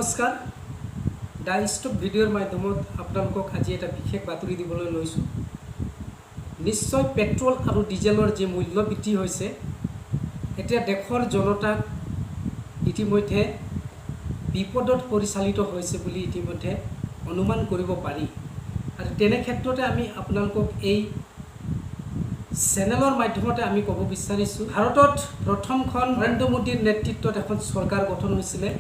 নমস্কাৰ ডাই ষ্টপ ভিডিঅ'ৰ মাধ্যমত আপোনালোকক আজি এটা বিশেষ বাতৰি দিবলৈ লৈছোঁ। নিশ্চয় পেট্ৰল আৰু ডিজেলৰ যে মূল্য বৃদ্ধি হৈছে, এতিয়া দেশৰ জনতাক ইতিমধ্যে বিপদত পৰিচালিত হৈছে বুলি ইতিমধ্যে অনুমান কৰিব পাৰি। আৰু তেনে ক্ষেত্ৰতে আমি আপোনালোকক এই চেনেলৰ মাধ্যমতে আমি ক'ব বিচাৰিছোঁ, ভাৰতত প্ৰথমখন নৰেন্দ্ৰ মোদীৰ নেতৃত্বত এখন চৰকাৰ গঠন হৈছিলে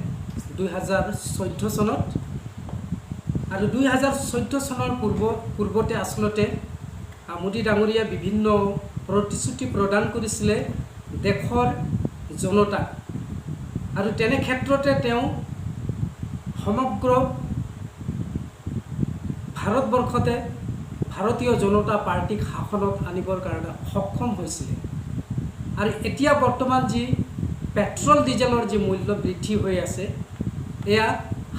2014 চনত। আৰু 2014 চনৰ পূৰ্বতে আচলতে মোদী ডাঙৰীয়া বিভিন্ন প্ৰতিশ্ৰুতি প্ৰদান কৰিছিলে দেশৰ জনতাক। আৰু তেনে ক্ষেত্ৰতে তেওঁ সমগ্ৰ ভাৰতবৰ্ষতে ভাৰতীয় জনতা পাৰ্টিক শাসনত আনিবৰ কাৰণে সক্ষম হৈছিলে। আৰু এতিয়া বৰ্তমান যি পেট্ৰল ডিজেলৰ যি মূল্য বৃদ্ধি হৈ আছে, এয়া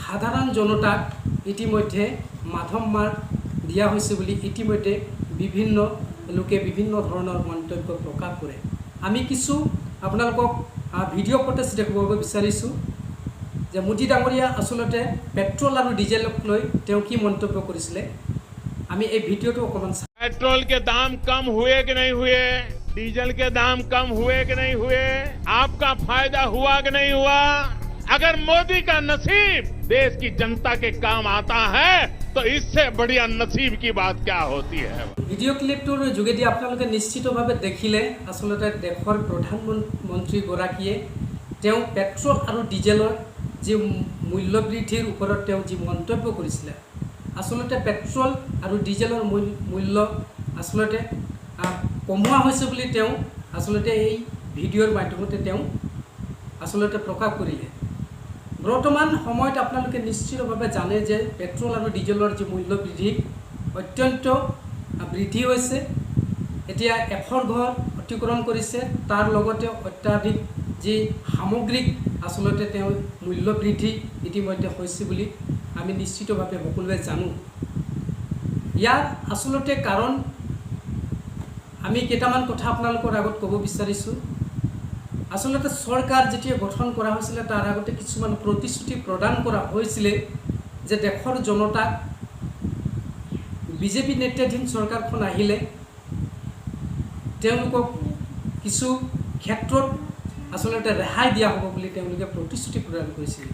সাধাৰণ জনতাক ইতিমধ্যে মাধম মাৰ দিয়া হৈছে বুলি ইতিমধ্যে বিভিন্ন লোকে বিভিন্ন ধৰণৰ মন্তব্য প্ৰকাশ কৰে। আমি কিছু আপোনালোকক ভিডিঅ' ফুটেজ দেখুৱাব বিচাৰিছোঁ যে মোদী ডাঙৰীয়া আচলতে পেট্ৰল আৰু ডিজেলক লৈ তেওঁ কি মন্তব্য কৰিছিলে। আমি এই ভিডিঅ'টো অকণমান पेट्रोल के दाम कम हुए कि नहीं हुए, डीजल के दाम कम हुए कि नहीं हुए, आपका फायदा हुआ कि नहीं हुआ। अगर मोदी का नसीब देश की जनता के काम आता है तो इससे बढ़िया नसीब की बात क्या होती है। ভিডিঅ' ক্লিপটোৰ যোগেদি আপোনালোকে নিশ্চিতভাৱে দেখিলে আচলতে দেশৰ প্ৰধানমন্ত্ৰীগৰাকীয়ে তেওঁ পেট্ৰল আৰু ডিজেলৰ যি মূল্য বৃদ্ধিৰ ওপৰত তেওঁ যি মন্তব্য কৰিছিলে, আচলতে পেট্ৰল আৰু ডিজেলৰ মূল্য আচলতে কমোৱা হৈছে বুলি তেওঁ আচলতে এই ভিডিঅ'ৰ মাধ্যমতে তেওঁ আচলতে প্ৰকাশ কৰিলে। বৰ্তমান সময়ত আপোনালোকে নিশ্চিতভাৱে জানে যে পেট্ৰল আৰু ডিজেলৰ যি মূল্য বৃদ্ধি অত্যন্ত বৃদ্ধি হৈছে। এতিয়া এশৰ ঘৰ অতিক্ৰম কৰিছে, তাৰ লগতে অত্যাধিক যি সামগ্ৰিক আচলতে তেওঁ মূল্য বৃদ্ধি ইতিমধ্যে হৈছে বুলি আমি নিশ্চিতভাৱে সকলোৱে জানো। ইয়াৰ আচলতে কাৰণ আমি কেইটামান কথা আপোনালোকৰ আগত ক'ব বিচাৰিছোঁ। আচলতে চৰকাৰ যেতিয়া গঠন কৰা হৈছিলে তাৰ আগতে কিছুমান প্ৰতিশ্ৰুতি প্ৰদান কৰা হৈছিলে যে দেশৰ জনতাক বিজেপি নেতৃত্বাধীন চৰকাৰখন আহিলে তেওঁলোকক কিছু ক্ষেত্ৰত আচলতে ৰেহাই দিয়া হ'ব বুলি তেওঁলোকে প্ৰতিশ্ৰুতি প্ৰদান কৰিছিল।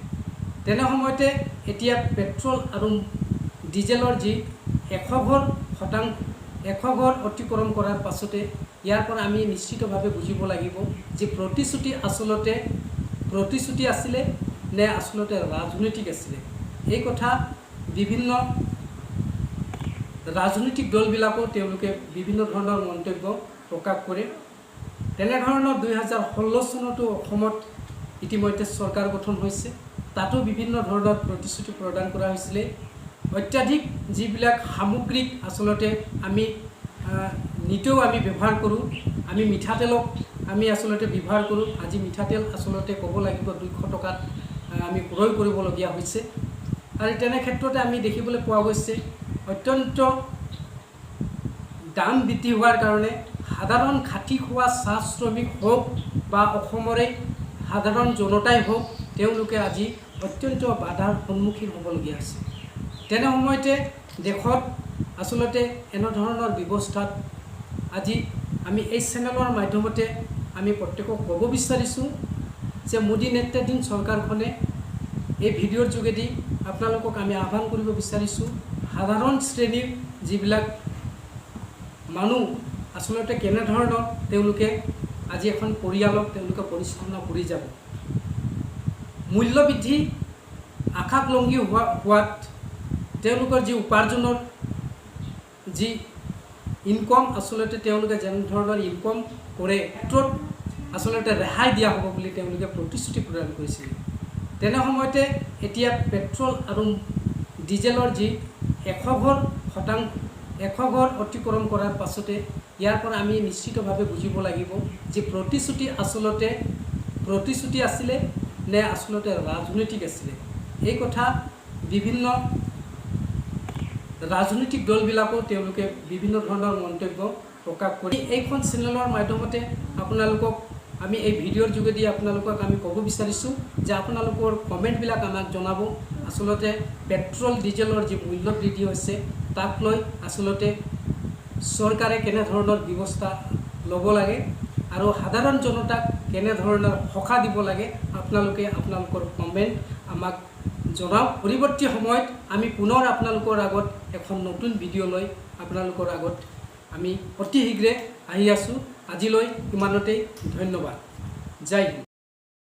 তেনে সময়তে এতিয়া পেট্ৰল আৰু ডিজেলৰ যি 100 ঘৰ অতিক্ৰম কৰাৰ পাছতে ইয়াৰ পৰা আমি নিশ্চিতভাৱে বুজিব লাগিব যে প্ৰতিশ্ৰুতি আছিলে নে আচলতে ৰাজনৈতিক আছিলে। এই কথা বিভিন্ন ৰাজনৈতিক দলবিলাকেও তেওঁলোকে বিভিন্ন ধৰণৰ মন্তব্য প্ৰকাশ কৰে। তেনেধৰণৰ 2016 চনতো অসমত ইতিমধ্যে চৰকাৰ গঠন হৈছে, তাতো বিভিন্ন ধৰণৰ প্ৰতিশ্ৰুতি প্ৰদান কৰা হৈছিলে। অত্যাধিক যিবিলাক সামগ্ৰিক আচলতে আমি নিতেও আমি ব্যৱহাৰ কৰোঁ, আমি মিঠাতেলক আমি আচলতে ব্যৱহাৰ কৰোঁ। আজি মিঠাতেল আচলতে ক'ব লাগিব 200 টকাত আমি ক্ৰয় কৰিবলগীয়া হৈছে। আৰু তেনে ক্ষেত্ৰতে আমি দেখিবলৈ পোৱা গৈছে অত্যন্ত দাম বৃদ্ধি হোৱাৰ কাৰণে সাধাৰণ খাটি খোৱা চাহ শ্ৰমিক হওক বা অসমৰে সাধাৰণ জনতাই হওক, তেওঁলোকে আজি অত্যন্ত বাধাৰ সন্মুখীন হ'বলগীয়া হৈছে। তেনে সময়তে দেশত আচলতে এনেধৰণৰ ব্যৱস্থাত আজি আমি এই চেনেলৰ মাধ্যমতে আমি প্ৰত্যেকক ক'ব বিচাৰিছোঁ যে মোদী নেতৃত্বাধীন চৰকাৰখনে এই ভিডিঅ'ৰ যোগেদি আপোনালোকক আমি আহ্বান কৰিব বিচাৰিছোঁ, সাধাৰণ শ্ৰেণীৰ যিবিলাক মানুহ আচলতে কেনেধৰণৰ তেওঁলোকে আজি এখন পৰিয়ালক তেওঁলোকে পৰিচালনা কৰি যাব। মূল্য বৃদ্ধি আকাশলংঘী হোৱাত তেওঁলোকৰ যি উপাৰ্জনৰ যি ইনকম আচলতে তেওঁলোকে যেনেধৰণৰ ইনকম কৰে ক্ষেত্ৰত আচলতে ৰেহাই দিয়া হ'ব বুলি তেওঁলোকে প্ৰতিশ্ৰুতি প্ৰদান কৰিছিল। তেনে সময়তে এতিয়া পেট্ৰল আৰু ডিজেলৰ যি 100 ঘৰ অতিক্ৰম কৰাৰ পাছতে ইয়াৰ পৰা আমি নিশ্চিতভাৱে বুজিব লাগিব যে প্ৰতিশ্ৰুতি আছিলে নে আচলতে ৰাজনৈতিক আছিলে। এই কথা বিভিন্ন ৰাজনৈতিক দলবিলাকেও তেওঁলোকে বিভিন্ন ধৰণৰ মন্তব্য প্ৰকাশ কৰি এইখন চেনেলৰ মাধ্যমতে আপোনালোকক আমি এই ভিডিঅ'ৰ যোগেদি আপোনালোকক আমি ক'ব বিচাৰিছোঁ যে আপোনালোকৰ কমেণ্টবিলাক আমাক জনাব। আচলতে পেট্ৰল ডিজেলৰ যি মূল্য বৃদ্ধি হৈছে তাক লৈ আচলতে চৰকাৰে কেনেধৰণৰ ব্যৱস্থা ল'ব লাগে আৰু সাধাৰণ জনতাক কেনেধৰণৰ সকাহ দিব লাগে আপোনালোকে আপোনালোকৰ কমেণ্ট আমাক জনাওক। পৰৱৰ্তী সময়ত আমি পুনৰ আপোনালোকৰ আগত এখন নতুন ভিডিঅ' লৈ আপোনালোকৰ আগত আমি অতি শীঘ্ৰে আহি আছোঁ। আজিলৈ ইমানতেই, ধন্যবাদ। জয় হিন্দ।